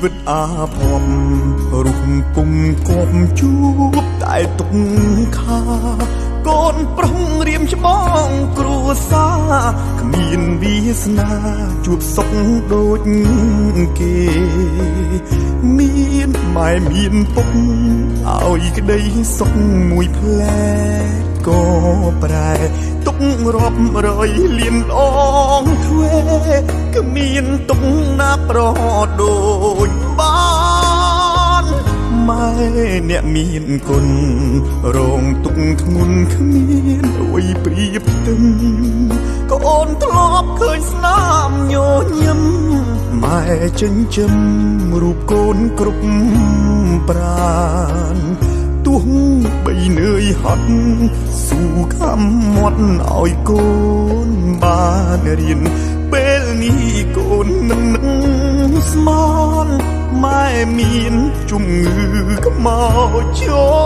វិតអាភ័ព្វរូបពុំគប់ជួបតែទុកខាកូនប្រុងរៀមច្បងគ្រួសារគ្មានវាសនាជួបសុខដូចគេមានម៉ែមានពុកឲ្យក្តីសុខមួយផ្លែក៏ប្រែទុករាប់រយលានដងទ្វេគ្មានទុកណាប្រដូចបានម៉ែអ្នកមានគុណរងទុកធ្ងន់គ្មានអួយប្រៀបផ្ទឹមកូនធ្លាប់ឃើញស្នាមញញឹមម៉ែចិញ្ចឹមរូបកូនគ្រប់ប្រាណទោះបីនឿយហត់ស៊ូខំមាត់ឲ្យកូនបានរៀនពេលនេះកូននឹងស្មានម៉ែមានជំងឺខ្មោចចូល